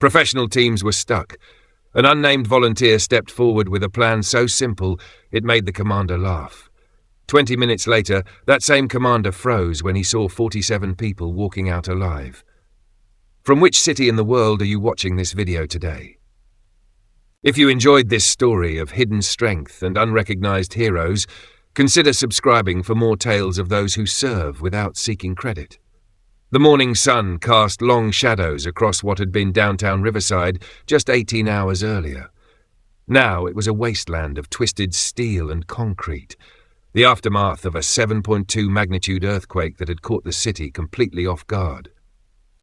Professional teams were stuck. An unnamed volunteer stepped forward with a plan so simple it made the commander laugh. 20 minutes later, that same commander froze when he saw 47 people walking out alive. From which city in the world are you watching this video today? If you enjoyed this story of hidden strength and unrecognized heroes, consider subscribing for more tales of those who serve without seeking credit. The morning sun cast long shadows across what had been downtown Riverside just 18 hours earlier. Now it was a wasteland of twisted steel and concrete, the aftermath of a 7.2 magnitude earthquake that had caught the city completely off guard.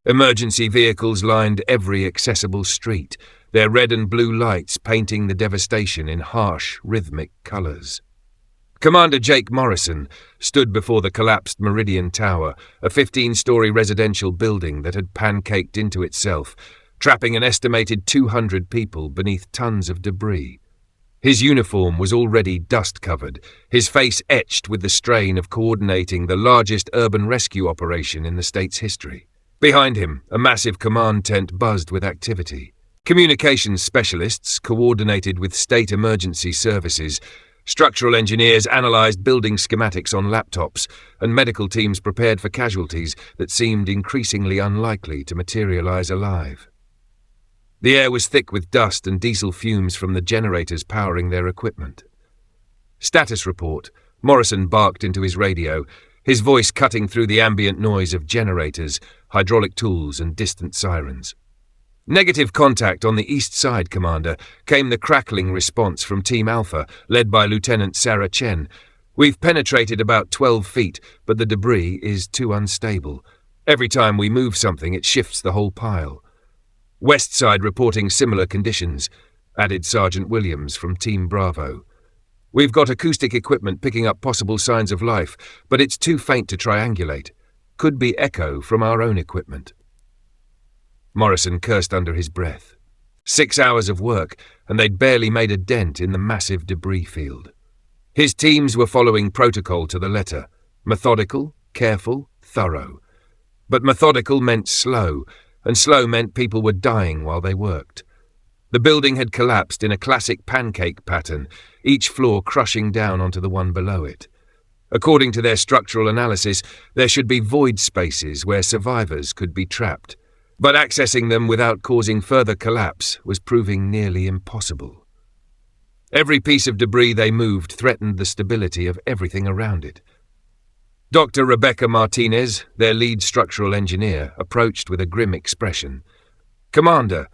Emergency vehicles lined every accessible street, their red and blue lights painting the devastation in harsh, rhythmic colors. Commander Jake Morrison stood before the collapsed Meridian Tower, a 15-story residential building that had pancaked into itself, trapping an estimated 200 people beneath tons of debris. His uniform was already dust-covered, his face etched with the strain of coordinating the largest urban rescue operation in the state's history. Behind him, a massive command tent buzzed with activity. Communications specialists coordinated with state emergency services. Structural engineers analyzed building schematics on laptops, and medical teams prepared for casualties that seemed increasingly unlikely to materialize alive. The air was thick with dust and diesel fumes from the generators powering their equipment. Status report. Morrison barked into his radio, his voice cutting through the ambient noise of generators, hydraulic tools, and distant sirens. Negative contact on the east side, Commander, came the crackling response from Team Alpha, led by Lieutenant Sarah Chen. We've penetrated about 12 feet, but the debris is too unstable. Every time we move something, it shifts the whole pile. West side reporting similar conditions, added Sergeant Williams from Team Bravo. We've got acoustic equipment picking up possible signs of life, but it's too faint to triangulate. Could be echo from our own equipment. Morrison cursed under his breath. 6 hours of work, and they'd barely made a dent in the massive debris field. His teams were following protocol to the letter. Methodical, careful, thorough. But methodical meant slow, and slow meant people were dying while they worked. The building had collapsed in a classic pancake pattern, each floor crushing down onto the one below it. According to their structural analysis, there should be void spaces where survivors could be trapped. But accessing them without causing further collapse was proving nearly impossible. Every piece of debris they moved threatened the stability of everything around it. Dr. Rebecca Martinez, their lead structural engineer, approached with a grim expression. "Commander,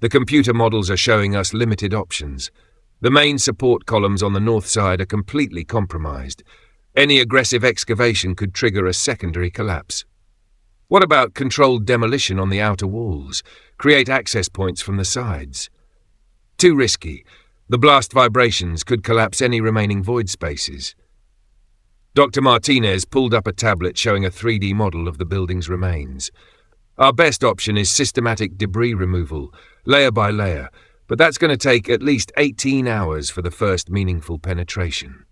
the computer models are showing us limited options. The main support columns on the north side are completely compromised. Any aggressive excavation could trigger a secondary collapse. What about controlled demolition on the outer walls? Create access points from the sides? Too risky. The blast vibrations could collapse any remaining void spaces." Dr. Martinez pulled up a tablet showing a 3D model of the building's remains. "Our best option is systematic debris removal, layer by layer, but that's going to take at least 18 hours for the first meaningful penetration."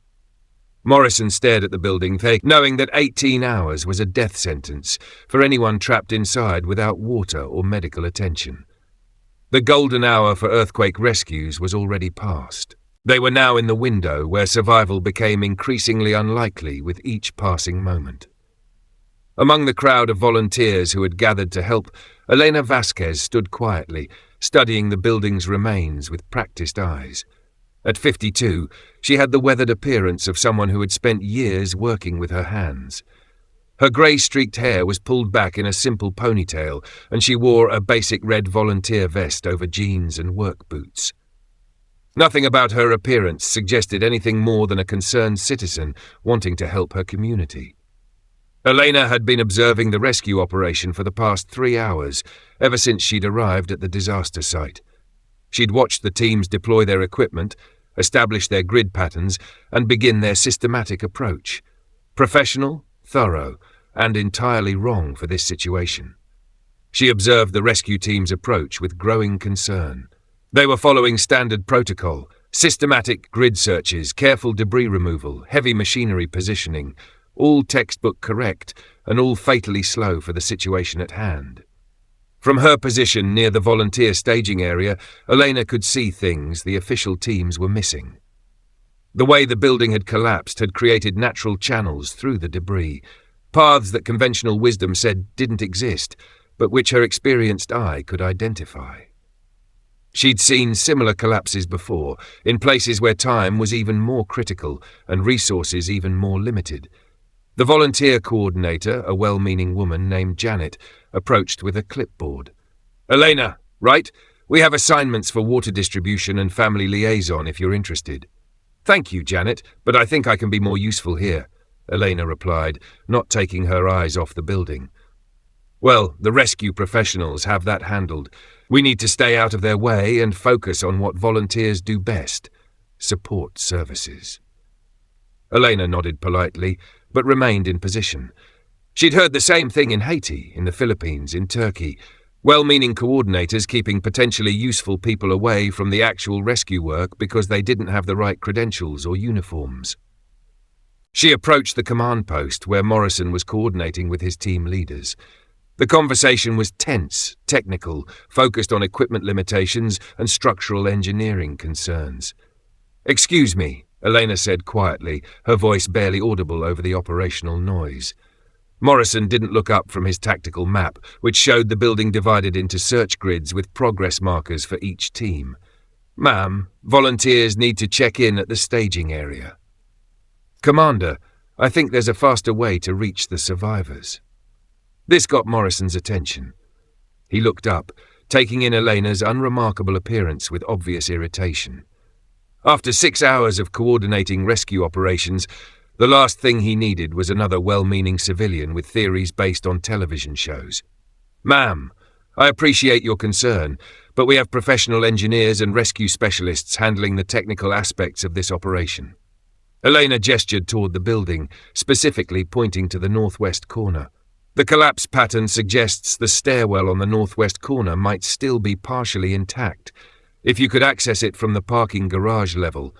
Morrison stared at the building, knowing that 18 hours was a death sentence for anyone trapped inside without water or medical attention. The golden hour for earthquake rescues was already past. They were now in the window where survival became increasingly unlikely with each passing moment. Among the crowd of volunteers who had gathered to help, Elena Vasquez stood quietly, studying the building's remains with practiced eyes. At 52, she had the weathered appearance of someone who had spent years working with her hands. Her grey-streaked hair was pulled back in a simple ponytail, and she wore a basic red volunteer vest over jeans and work boots. Nothing about her appearance suggested anything more than a concerned citizen wanting to help her community. Elena had been observing the rescue operation for the past 3 hours, ever since she'd arrived at the disaster site. She'd watched the teams deploy their equipment, establish their grid patterns, and begin their systematic approach. Professional, thorough, and entirely wrong for this situation. She observed the rescue team's approach with growing concern. They were following standard protocol, systematic grid searches, careful debris removal, heavy machinery positioning, all textbook correct and all fatally slow for the situation at hand. From her position near the volunteer staging area, Elena could see things the official teams were missing. The way the building had collapsed had created natural channels through the debris, paths that conventional wisdom said didn't exist, but which her experienced eye could identify. She'd seen similar collapses before, in places where time was even more critical and resources even more limited. The volunteer coordinator, a well-meaning woman named Janet, approached with a clipboard. "Elena, right? We have assignments for water distribution and family liaison if you're interested." "Thank you, Janet, but I think I can be more useful here," Elena replied, not taking her eyes off the building. "Well, the rescue professionals have that handled. We need to stay out of their way and focus on what volunteers do best: support services." Elena nodded politely, but remained in position. She'd heard the same thing in Haiti, in the Philippines, in Turkey. Well-meaning coordinators keeping potentially useful people away from the actual rescue work because they didn't have the right credentials or uniforms. She approached the command post where Morrison was coordinating with his team leaders. The conversation was tense, technical, focused on equipment limitations and structural engineering concerns. "Excuse me," Elena said quietly, her voice barely audible over the operational noise. Morrison didn't look up from his tactical map, which showed the building divided into search grids with progress markers for each team. "Ma'am, volunteers need to check in at the staging area." "Commander, I think there's a faster way to reach the survivors." This got Morrison's attention. He looked up, taking in Elena's unremarkable appearance with obvious irritation. After 6 hours of coordinating rescue operations, the last thing he needed was another well-meaning civilian with theories based on television shows. "Ma'am, I appreciate your concern, but we have professional engineers and rescue specialists handling the technical aspects of this operation." Elena gestured toward the building, specifically pointing to the northwest corner. "The collapse pattern suggests the stairwell on the northwest corner might still be partially intact, if you could access it from the parking garage level.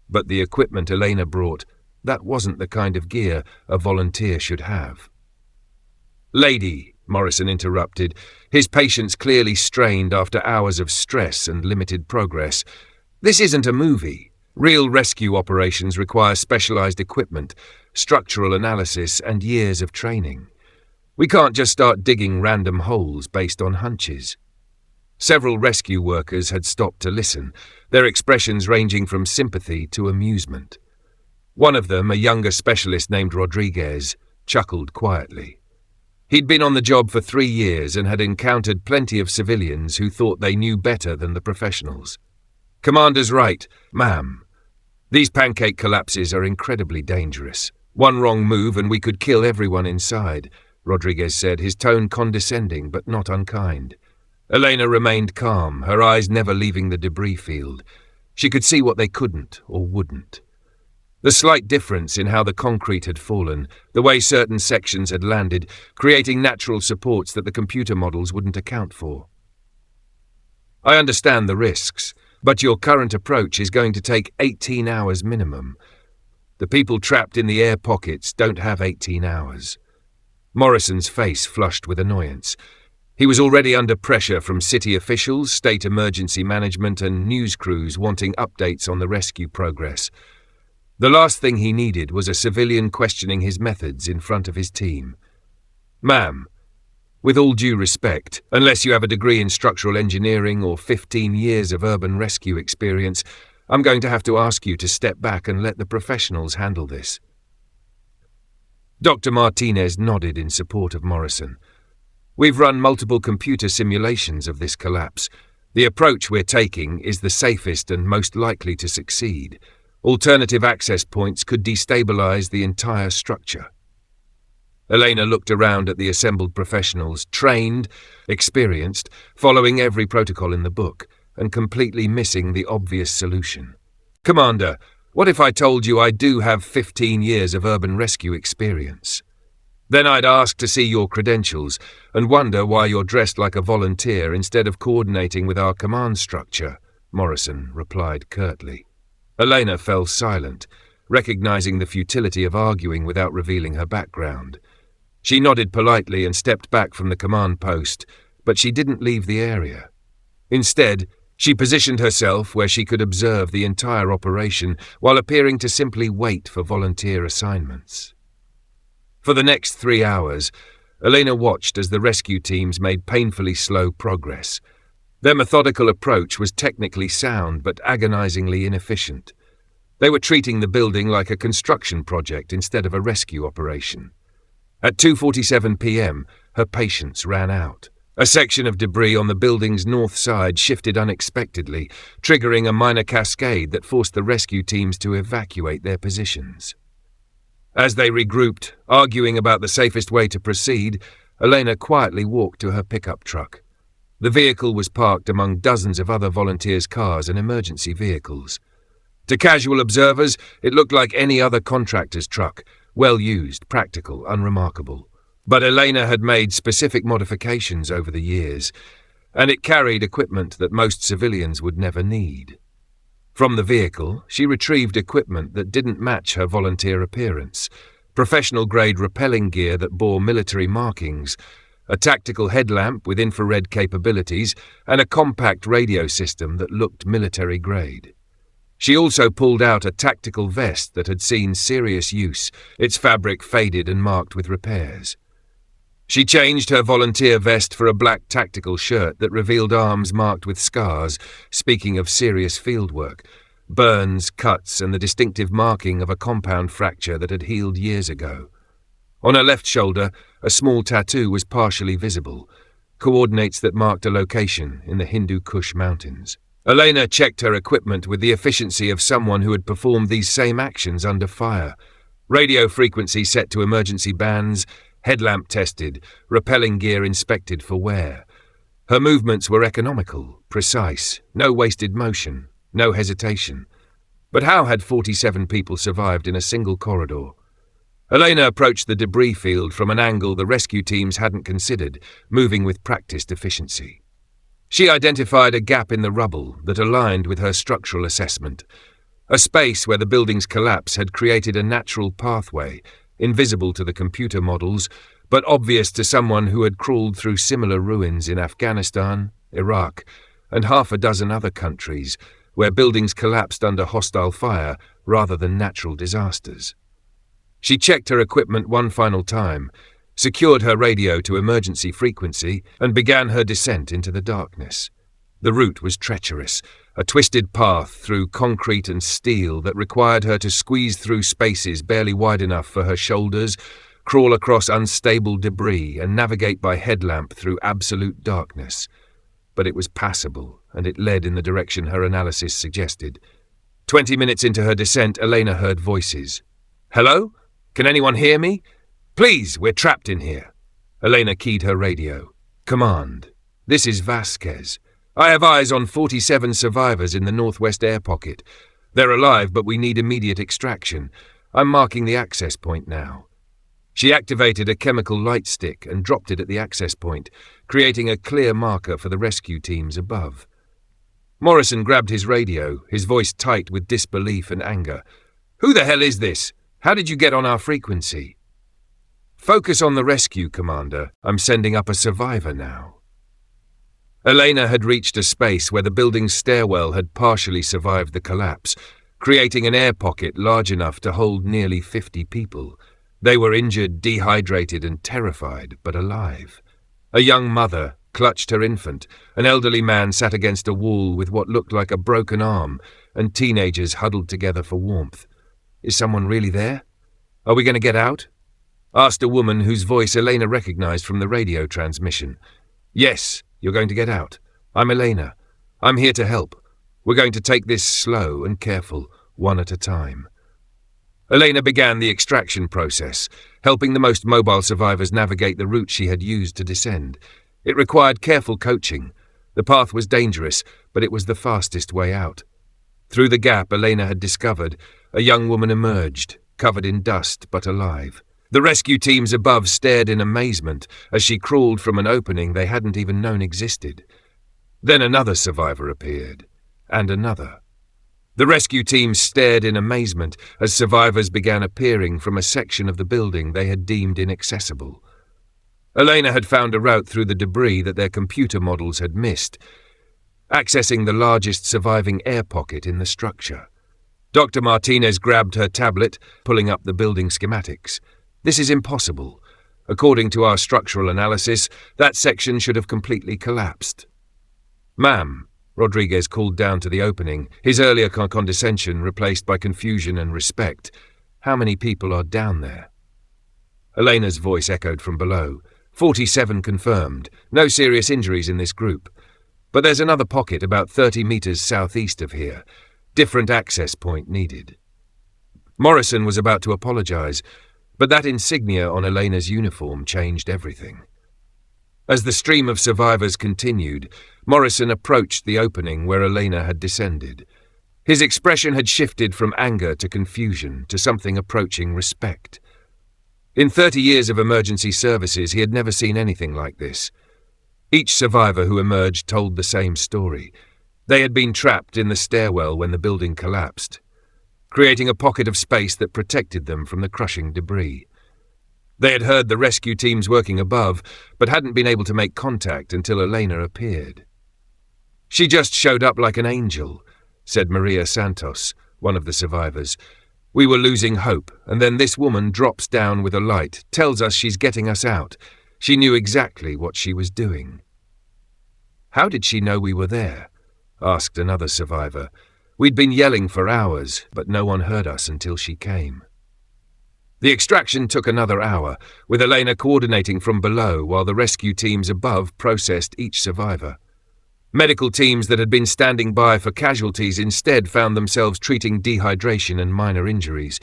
But the equipment Elena brought, that wasn't the kind of gear a volunteer should have." "Lady," Morrison interrupted, his patience clearly strained after hours of stress and limited progress, "this isn't a movie. Real rescue operations require specialized equipment, structural analysis, and years of training. We can't just start digging random holes based on hunches." Several rescue workers had stopped to listen, their expressions ranging from sympathy to amusement. One of them, a younger specialist named Rodriguez, chuckled quietly. He'd been on the job for 3 years and had encountered plenty of civilians who thought they knew better than the professionals. "Commander's right, ma'am. These pancake collapses are incredibly dangerous. One wrong move and we could kill everyone inside," Rodriguez said, his tone condescending but not unkind. Elena remained calm, her eyes never leaving the debris field. She could see what they couldn't or wouldn't. The slight difference in how the concrete had fallen, the way certain sections had landed, creating natural supports that the computer models wouldn't account for. "I understand the risks, but your current approach is going to take 18 hours minimum. The people trapped in the air pockets don't have 18 hours. Morrison's face flushed with annoyance. He was already under pressure from city officials, state emergency management, and news crews wanting updates on the rescue progress. The last thing he needed was a civilian questioning his methods in front of his team. "Ma'am, with all due respect, unless you have a degree in structural engineering or 15 years of urban rescue experience, I'm going to have to ask you to step back and let the professionals handle this." Dr. Martinez nodded in support of Morrison. "We've run multiple computer simulations of this collapse. The approach we're taking is the safest and most likely to succeed. Alternative access points could destabilize the entire structure." Elena looked around at the assembled professionals, trained, experienced, following every protocol in the book, and completely missing the obvious solution. "Commander, what if I told you I do have 15 years of urban rescue experience? Then I'd ask to see your credentials and wonder why you're dressed like a volunteer instead of coordinating with our command structure," Morrison replied curtly. Elena fell silent, recognizing the futility of arguing without revealing her background. She nodded politely and stepped back from the command post, but she didn't leave the area. Instead, she positioned herself where she could observe the entire operation while appearing to simply wait for volunteer assignments. For the next 3 hours, Elena watched as the rescue teams made painfully slow progress. Their methodical approach was technically sound but agonizingly inefficient. They were treating the building like a construction project instead of a rescue operation. At 2:47 p.m., her patience ran out. A section of debris on the building's north side shifted unexpectedly, triggering a minor cascade that forced the rescue teams to evacuate their positions. As they regrouped, arguing about the safest way to proceed, Elena quietly walked to her pickup truck. The vehicle was parked among dozens of other volunteers' cars and emergency vehicles. To casual observers, it looked like any other contractor's truck, well used, practical, unremarkable. But Elena had made specific modifications over the years, and it carried equipment that most civilians would never need. From the vehicle, she retrieved equipment that didn't match her volunteer appearance: professional-grade rappelling gear that bore military markings, a tactical headlamp with infrared capabilities, and a compact radio system that looked military-grade. She also pulled out a tactical vest that had seen serious use, its fabric faded and marked with repairs. She changed her volunteer vest for a black tactical shirt that revealed arms marked with scars, speaking of serious fieldwork, burns, cuts, and the distinctive marking of a compound fracture that had healed years ago. On her left shoulder, a small tattoo was partially visible, coordinates that marked a location in the Hindu Kush Mountains. Elena checked her equipment with the efficiency of someone who had performed these same actions under fire. Radio frequency set to emergency bands, headlamp tested, rappelling gear inspected for wear. Her movements were economical, precise, no wasted motion, no hesitation. But how had 47 people survived in a single corridor? Elena approached the debris field from an angle the rescue teams hadn't considered, moving with practiced efficiency. She identified a gap in the rubble that aligned with her structural assessment, a space where the building's collapse had created a natural pathway, invisible to the computer models, but obvious to someone who had crawled through similar ruins in Afghanistan, Iraq, and half a dozen other countries, where buildings collapsed under hostile fire rather than natural disasters. She checked her equipment one final time, secured her radio to emergency frequency, and began her descent into the darkness. The route was treacherous, a twisted path through concrete and steel that required her to squeeze through spaces barely wide enough for her shoulders, crawl across unstable debris, and navigate by headlamp through absolute darkness. But it was passable, and it led in the direction her analysis suggested. 20 minutes into her descent, Elena heard voices. "Hello? Can anyone hear me? Please, we're trapped in here." Elena keyed her radio. "Command. This is Vasquez. I have eyes on 47 survivors in the northwest air pocket. They're alive, but we need immediate extraction. I'm marking the access point now." She activated a chemical light stick and dropped it at the access point, creating a clear marker for the rescue teams above. Morrison grabbed his radio, his voice tight with disbelief and anger. "Who the hell is this? How did you get on our frequency?" "Focus on the rescue, Commander. I'm sending up a survivor now." Elena had reached a space where the building's stairwell had partially survived the collapse, creating an air pocket large enough to hold nearly 50 people. They were injured, dehydrated, and terrified, but alive. A young mother clutched her infant, an elderly man sat against a wall with what looked like a broken arm, and teenagers huddled together for warmth. "Is someone really there? Are we going to get out?" asked a woman whose voice Elena recognized from the radio transmission. "Yes. You're going to get out. I'm Elena. I'm here to help. We're going to take this slow and careful, one at a time." Elena began the extraction process, helping the most mobile survivors navigate the route she had used to descend. It required careful coaching. The path was dangerous, but it was the fastest way out. Through the gap Elena had discovered, a young woman emerged, covered in dust but alive. The rescue teams above stared in amazement as she crawled from an opening they hadn't even known existed. Then another survivor appeared, and another. The rescue teams stared in amazement as survivors began appearing from a section of the building they had deemed inaccessible. Elena had found a route through the debris that their computer models had missed, accessing the largest surviving air pocket in the structure. Dr. Martinez grabbed her tablet, pulling up the building schematics. This is impossible. According to our structural analysis, that section should have completely collapsed. Ma'am, Rodriguez called down to the opening, his earlier condescension replaced by confusion and respect. How many people are down there? Elena's voice echoed from below. 47 confirmed. No serious injuries in this group. But there's another pocket about 30 meters southeast of here. Different access point needed. Morrison was about to apologize, but that insignia on Elena's uniform changed everything. As the stream of survivors continued, Morrison approached the opening where Elena had descended. His expression had shifted from anger to confusion to something approaching respect. In 30 years of emergency services, he had never seen anything like this. Each survivor who emerged told the same story. They had been trapped in the stairwell when the building collapsed, creating a pocket of space that protected them from the crushing debris. They had heard the rescue teams working above, but hadn't been able to make contact until Elena appeared. "She just showed up like an angel," said Maria Santos, one of the survivors. "We were losing hope, and then this woman drops down with a light, tells us she's getting us out. She knew exactly what she was doing." "How did she know we were there?" asked another survivor. "We'd been yelling for hours, but no one heard us until she came." The extraction took another hour, with Elena coordinating from below while the rescue teams above processed each survivor. Medical teams that had been standing by for casualties instead found themselves treating dehydration and minor injuries,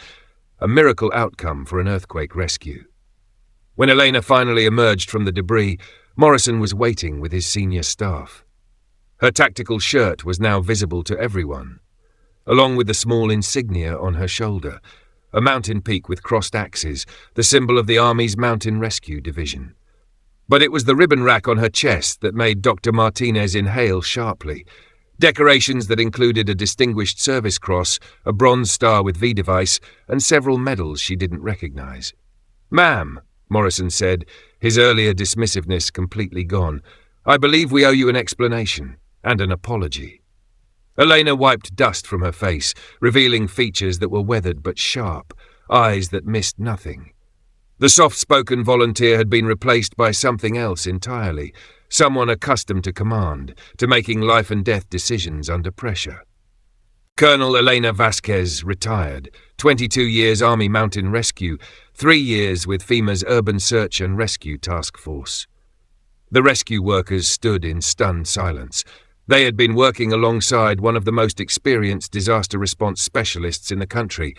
a miracle outcome for an earthquake rescue. When Elena finally emerged from the debris, Morrison was waiting with his senior staff. Her tactical shirt was now visible to everyone, along with the small insignia on her shoulder, a mountain peak with crossed axes, the symbol of the Army's Mountain Rescue Division. But it was the ribbon rack on her chest that made Dr. Martinez inhale sharply. Decorations that included a Distinguished Service Cross, a Bronze Star with V device, and several medals she didn't recognize. "Ma'am," Morrison said, his earlier dismissiveness completely gone, "I believe we owe you an explanation, and an apology." Elena wiped dust from her face, revealing features that were weathered but sharp, eyes that missed nothing. The soft-spoken volunteer had been replaced by something else entirely, someone accustomed to command, to making life-and-death decisions under pressure. Colonel Elena Vasquez retired, 22 years Army Mountain Rescue, 3 years with FEMA's Urban Search and Rescue Task Force. The rescue workers stood in stunned silence. They had been working alongside one of the most experienced disaster response specialists in the country,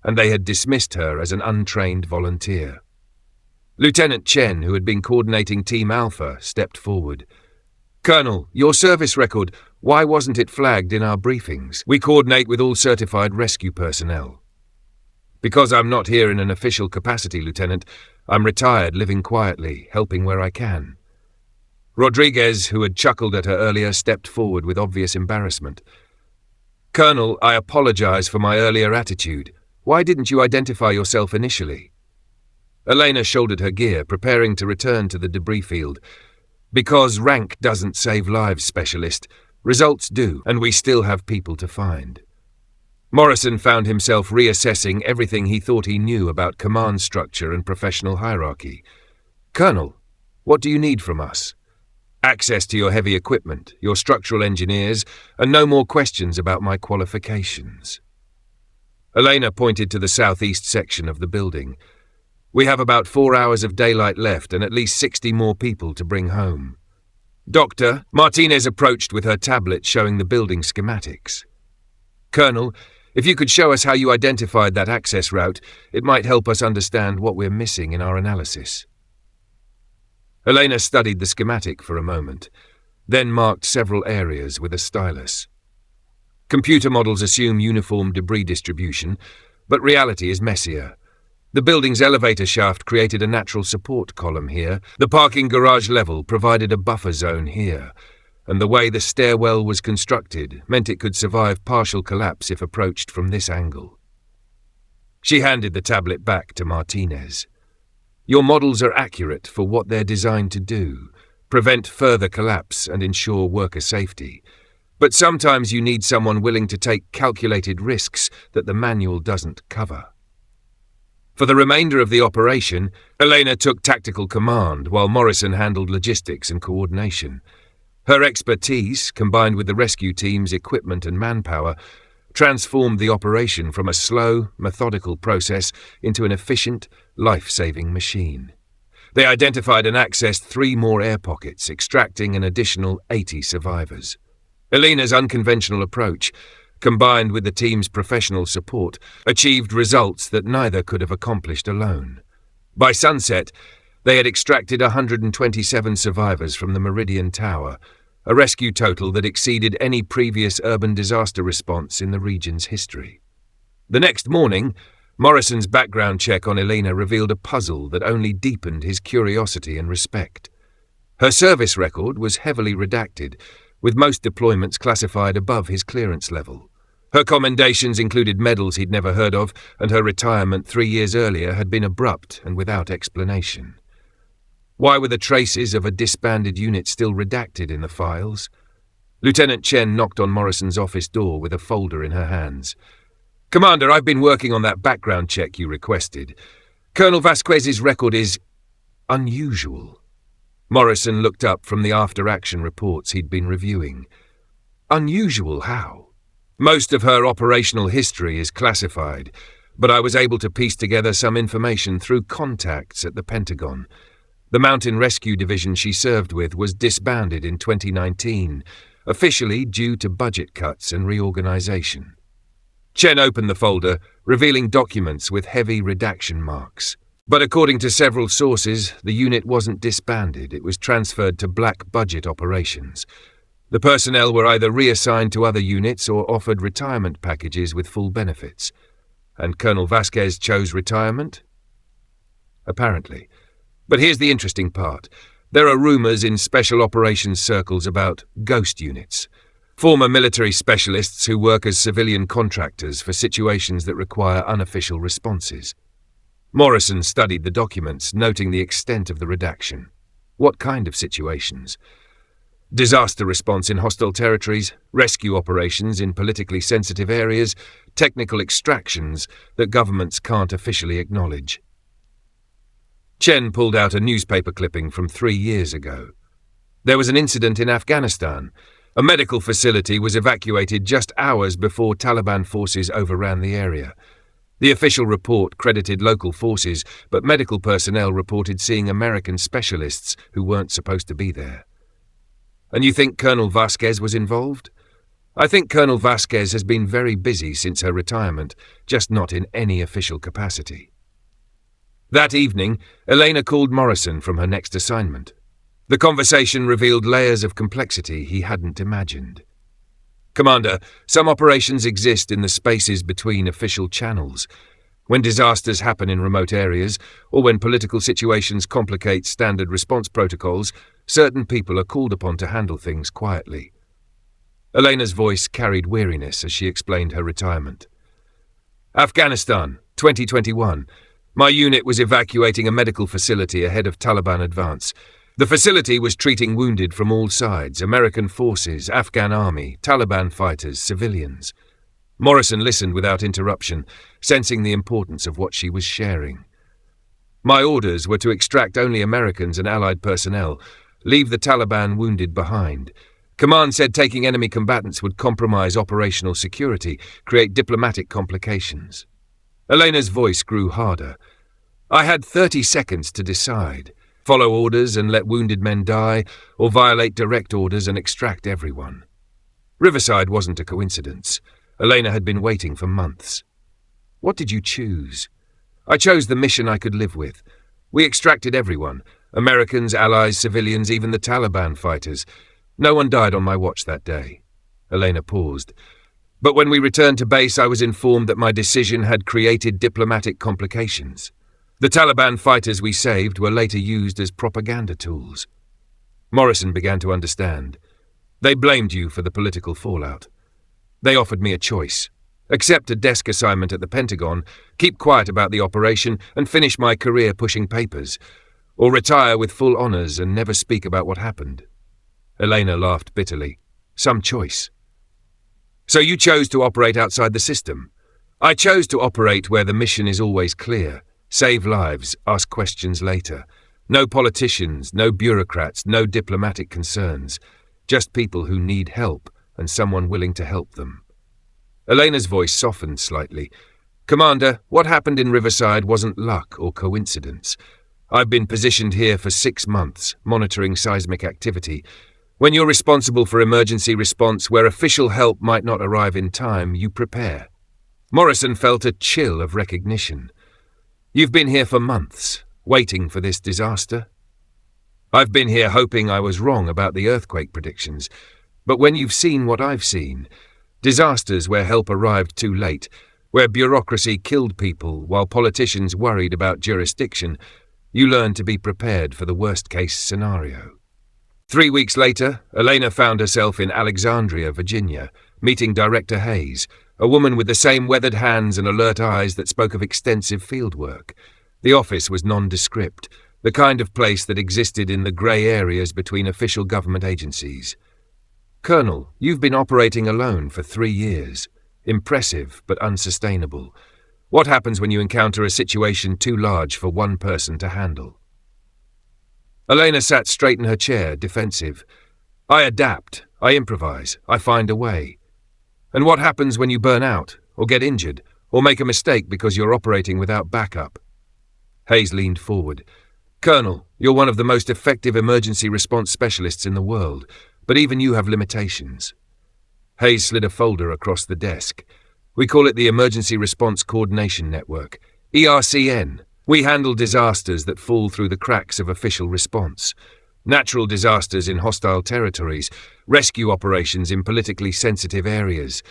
and they had dismissed her as an untrained volunteer. Lieutenant Chen, who had been coordinating Team Alpha, stepped forward. "Colonel, your service record, why wasn't it flagged in our briefings? We coordinate with all certified rescue personnel." "Because I'm not here in an official capacity, Lieutenant. I'm retired, living quietly, helping where I can." Rodriguez, who had chuckled at her earlier, stepped forward with obvious embarrassment. "Colonel, I apologize for my earlier attitude. Why didn't you identify yourself initially?" Elena shouldered her gear, preparing to return to the debris field. "Because rank doesn't save lives, Specialist. Results do, and we still have people to find." Morrison found himself reassessing everything he thought he knew about command structure and professional hierarchy. "Colonel, what do you need from us?" "Access to your heavy equipment, your structural engineers, and no more questions about my qualifications." Elena pointed to the southeast section of the building. "We have about 4 hours of daylight left and at least 60 more people to bring home." "Doctor," Martinez approached with her tablet showing the building schematics. "Colonel, if you could show us how you identified that access route, it might help us understand what we're missing in our analysis." Elena studied the schematic for a moment, then marked several areas with a stylus. Computer models assume uniform debris distribution, but reality is messier. The building's elevator shaft created a natural support column here, the parking garage level provided a buffer zone here, and the way the stairwell was constructed meant it could survive partial collapse if approached from this angle. She handed the tablet back to Martinez. Your models are accurate for what they're designed to do, prevent further collapse and ensure worker safety. But sometimes you need someone willing to take calculated risks that the manual doesn't cover. For the remainder of the operation, Elena took tactical command while Morrison handled logistics and coordination. Her expertise, combined with the rescue team's equipment and manpower, transformed the operation from a slow, methodical process into an efficient, life-saving machine. They identified and accessed 3 more air pockets, extracting an additional 80 survivors. Elena's unconventional approach, combined with the team's professional support, achieved results that neither could have accomplished alone. By sunset, they had extracted 127 survivors from the Meridian Tower, a rescue total that exceeded any previous urban disaster response in the region's history. The next morning, Morrison's background check on Elena revealed a puzzle that only deepened his curiosity and respect. Her service record was heavily redacted, with most deployments classified above his clearance level. Her commendations included medals he'd never heard of, and her retirement 3 years earlier had been abrupt and without explanation. Why were the traces of a disbanded unit still redacted in the files? Lieutenant Chen knocked on Morrison's office door with a folder in her hands. "Commander, I've been working on that background check you requested. Colonel Vasquez's record is unusual." Morrison looked up from the after-action reports he'd been reviewing. "Unusual how?" "Most of her operational history is classified, but I was able to piece together some information through contacts at the Pentagon. The Mountain Rescue Division she served with was disbanded in 2019, officially due to budget cuts and reorganization." Chen opened the folder, revealing documents with heavy redaction marks. But according to several sources, the unit wasn't disbanded, it was transferred to black budget operations. The personnel were either reassigned to other units or offered retirement packages with full benefits. And Colonel Vasquez chose retirement? Apparently. But here's the interesting part. There are rumors in special operations circles about ghost units, former military specialists who work as civilian contractors for situations that require unofficial responses. Morrison studied the documents, noting the extent of the redaction. What kind of situations? Disaster response in hostile territories, rescue operations in politically sensitive areas, technical extractions that governments can't officially acknowledge. Chen pulled out a newspaper clipping from 3 years ago. There was an incident in Afghanistan. A medical facility was evacuated just hours before Taliban forces overran the area. The official report credited local forces, but medical personnel reported seeing American specialists who weren't supposed to be there. And you think Colonel Vasquez was involved? I think Colonel Vasquez has been very busy since her retirement, just not in any official capacity. That evening, Elena called Morrison from her next assignment. The conversation revealed layers of complexity he hadn't imagined. "Commander, some operations exist in the spaces between official channels. When disasters happen in remote areas, or when political situations complicate standard response protocols, certain people are called upon to handle things quietly." Elena's voice carried weariness as she explained her retirement. "Afghanistan, 2021. My unit was evacuating a medical facility ahead of Taliban advance. The facility was treating wounded from all sides, American forces, Afghan army, Taliban fighters, civilians." Morrison listened without interruption, sensing the importance of what she was sharing. "My orders were to extract only Americans and Allied personnel, leave the Taliban wounded behind. Command said taking enemy combatants would compromise operational security, create diplomatic complications." Elena's voice grew harder. "I had 30 seconds to decide. Follow orders and let wounded men die, or violate direct orders and extract everyone." Riverside wasn't a coincidence. Elena had been waiting for months. "What did you choose?" "I chose the mission I could live with. We extracted everyone, Americans, allies, civilians, even the Taliban fighters. No one died on my watch that day." Elena paused. "But when we returned to base, I was informed that my decision had created diplomatic complications. The Taliban fighters we saved were later used as propaganda tools." Morrison began to understand. "They blamed you for the political fallout. They offered me a choice. accept a desk assignment at the Pentagon, keep quiet about the operation, and finish my career pushing papers, or retire with full honours and never speak about what happened. Elena laughed bitterly. Some choice. So you chose to operate outside the system. I chose to operate where the mission is always clear. Save lives, ask questions later. No politicians, no bureaucrats, no diplomatic concerns. Just people who need help and someone willing to help them. Elena's voice softened slightly. Commander, what happened in Riverside wasn't luck or coincidence. I've been positioned here for 6 months, monitoring seismic activity. When you're responsible for emergency response where official help might not arrive in time, you prepare. Morrison felt a chill of recognition. You've been here for months, waiting for this disaster? I've been here hoping I was wrong about the earthquake predictions, but when you've seen what I've seen, disasters where help arrived too late, where bureaucracy killed people while politicians worried about jurisdiction, you learn to be prepared for the worst-case scenario. 3 weeks later, Elena found herself in Alexandria, Virginia, meeting Director Hayes, a woman with the same weathered hands and alert eyes that spoke of extensive fieldwork. The office was nondescript, the kind of place that existed in the grey areas between official government agencies. Colonel, you've been operating alone for 3 years. Impressive, but unsustainable. What happens when you encounter a situation too large for one person to handle? Elena sat straight in her chair, defensive. I adapt, I improvise, I find a way. And what happens when you burn out, or get injured, or make a mistake because you're operating without backup? Hayes leaned forward. Colonel, you're one of the most effective emergency response specialists in the world, but even you have limitations. Hayes slid a folder across the desk. We call it the Emergency Response Coordination Network, ERCN. We handle disasters that fall through the cracks of official response. Natural disasters in hostile territories, rescue operations in politically sensitive areas,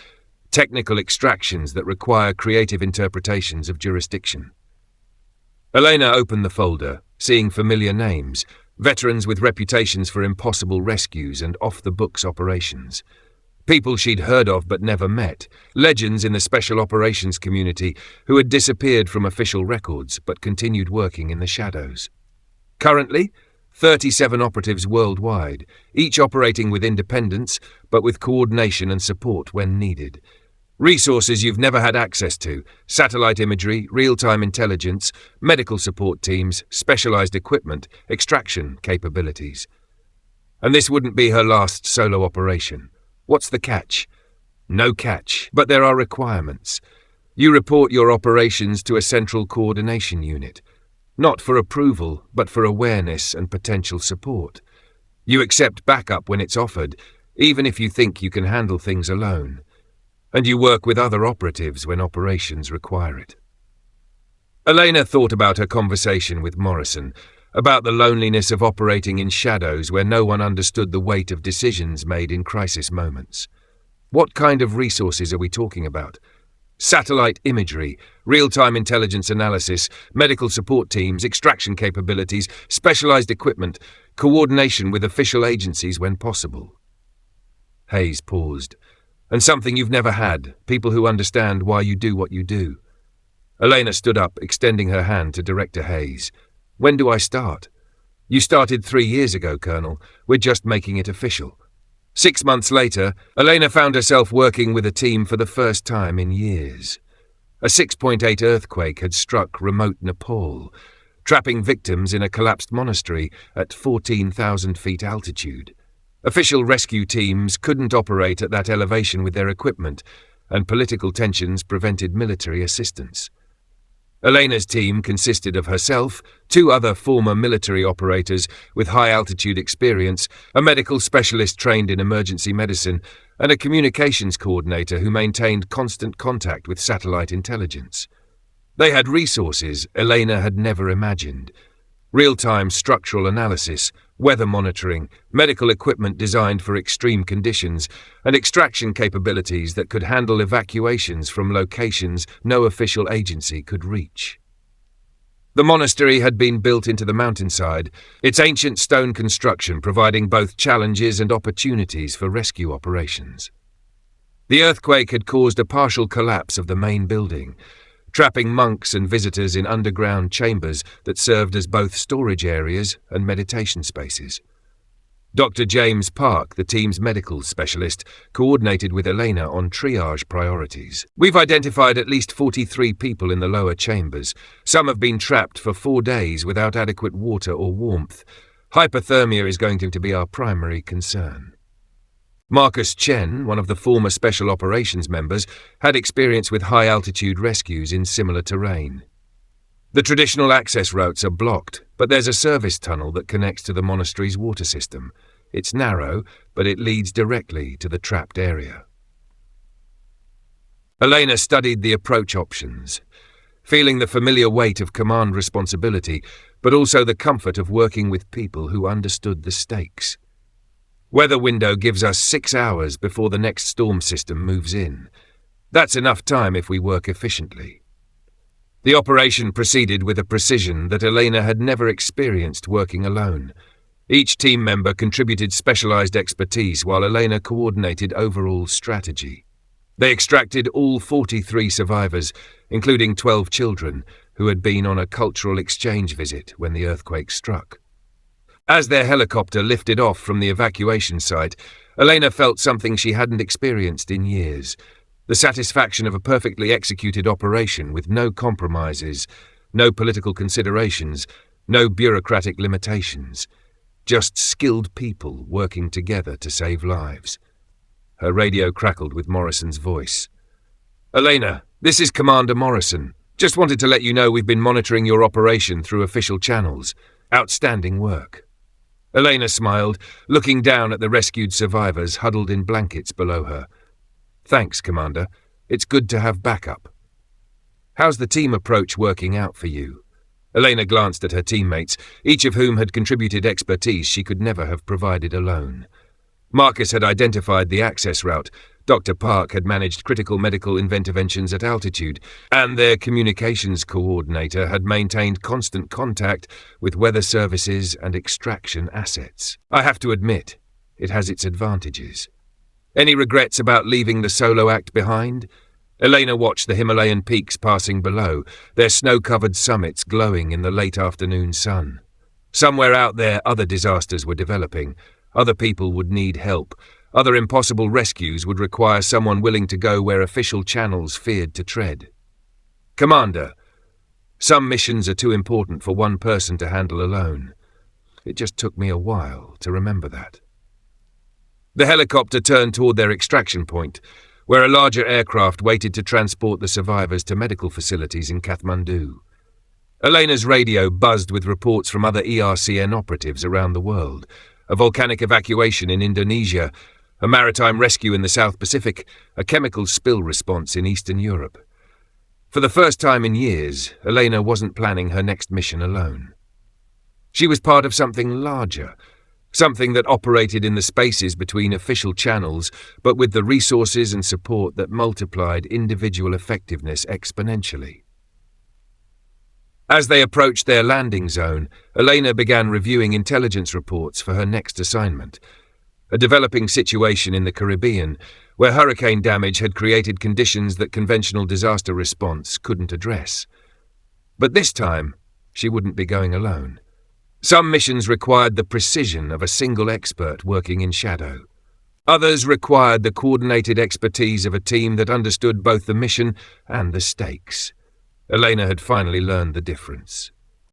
technical extractions that require creative interpretations of jurisdiction. Elena opened the folder, seeing familiar names, veterans with reputations for impossible rescues and off-the-books operations. People she'd heard of but never met, legends in the special operations community who had disappeared from official records but continued working in the shadows. Currently, 37 operatives worldwide, each operating with independence but with coordination and support when needed. Resources you've never had access to, satellite imagery, real-time intelligence, medical support teams, specialized equipment, extraction capabilities. And this wouldn't be her last solo operation. What's the catch? No catch, but there are requirements. You report your operations to a central coordination unit, not for approval, but for awareness and potential support. You accept backup when it's offered, even if you think you can handle things alone. And you work with other operatives when operations require it. Elena thought about her conversation with Morrison, about the loneliness of operating in shadows where no one understood the weight of decisions made in crisis moments. What kind of resources are we talking about? Satellite imagery, real-time intelligence analysis, medical support teams, extraction capabilities, specialized equipment, coordination with official agencies when possible. Hayes paused. And something you've never had, people who understand why you do what you do. Elena stood up, extending her hand to Director Hayes. When do I start? You started 3 years ago, Colonel. We're just making it official. 6 months later, Elena found herself working with a team for the first time in years. A 6.8 earthquake had struck remote Nepal, trapping victims in a collapsed monastery at 14,000 feet altitude. Official rescue teams couldn't operate at that elevation with their equipment, and political tensions prevented military assistance. Elena's team consisted of herself, 2 other former military operators with high-altitude experience, a medical specialist trained in emergency medicine, and a communications coordinator who maintained constant contact with satellite intelligence. They had resources Elena had never imagined. Real-time structural analysis, weather monitoring, medical equipment designed for extreme conditions, and extraction capabilities that could handle evacuations from locations no official agency could reach. The monastery had been built into the mountainside, its ancient stone construction providing both challenges and opportunities for rescue operations. The earthquake had caused a partial collapse of the main building, trapping monks and visitors in underground chambers that served as both storage areas and meditation spaces. Dr. James Park, the team's medical specialist, coordinated with Elena on triage priorities. We've identified at least 43 people in the lower chambers. Some have been trapped for 4 days without adequate water or warmth. Hypothermia is going to be our primary concern. Marcus Chen, one of the former Special Operations members, had experience with high-altitude rescues in similar terrain. The traditional access routes are blocked, but there's a service tunnel that connects to the monastery's water system. It's narrow, but it leads directly to the trapped area. Elena studied the approach options, feeling the familiar weight of command responsibility, but also the comfort of working with people who understood the stakes. Weather window gives us 6 hours before the next storm system moves in. That's enough time if we work efficiently. The operation proceeded with a precision that Elena had never experienced working alone. Each team member contributed specialized expertise while Elena coordinated overall strategy. They extracted all 43 survivors, including 12 children, who had been on a cultural exchange visit when the earthquake struck. As their helicopter lifted off from the evacuation site, Elena felt something she hadn't experienced in years. The satisfaction of a perfectly executed operation with no compromises, no political considerations, no bureaucratic limitations. Just skilled people working together to save lives. Her radio crackled with Morrison's voice. "Elena, this is Commander Morrison. Just wanted to let you know we've been monitoring your operation through official channels. Outstanding work." Elena smiled, looking down at the rescued survivors huddled in blankets below her. "Thanks, Commander. It's good to have backup." "How's the team approach working out for you?" Elena glanced at her teammates, each of whom had contributed expertise she could never have provided alone. Marcus had identified the access route, Dr. Park had managed critical medical interventions at altitude, and their communications coordinator had maintained constant contact with weather services and extraction assets. I have to admit, it has its advantages. Any regrets about leaving the solo act behind? Elena watched the Himalayan peaks passing below, their snow-covered summits glowing in the late afternoon sun. Somewhere out there other disasters were developing. Other people would need help. Other impossible rescues would require someone willing to go where official channels feared to tread. "Commander, some missions are too important for one person to handle alone. It just took me a while to remember that." The helicopter turned toward their extraction point, where a larger aircraft waited to transport the survivors to medical facilities in Kathmandu. Elena's radio buzzed with reports from other ERCN operatives around the world, a volcanic evacuation in Indonesia, a maritime rescue in the South Pacific, a chemical spill response in Eastern Europe. For the first time in years, Elena wasn't planning her next mission alone. She was part of something larger, something that operated in the spaces between official channels, but with the resources and support that multiplied individual effectiveness exponentially. As they approached their landing zone, Elena began reviewing intelligence reports for her next assignment, a developing situation in the Caribbean, where hurricane damage had created conditions that conventional disaster response couldn't address. But this time, she wouldn't be going alone. Some missions required the precision of a single expert working in shadow. Others required the coordinated expertise of a team that understood both the mission and the stakes. Elena had finally learned the difference.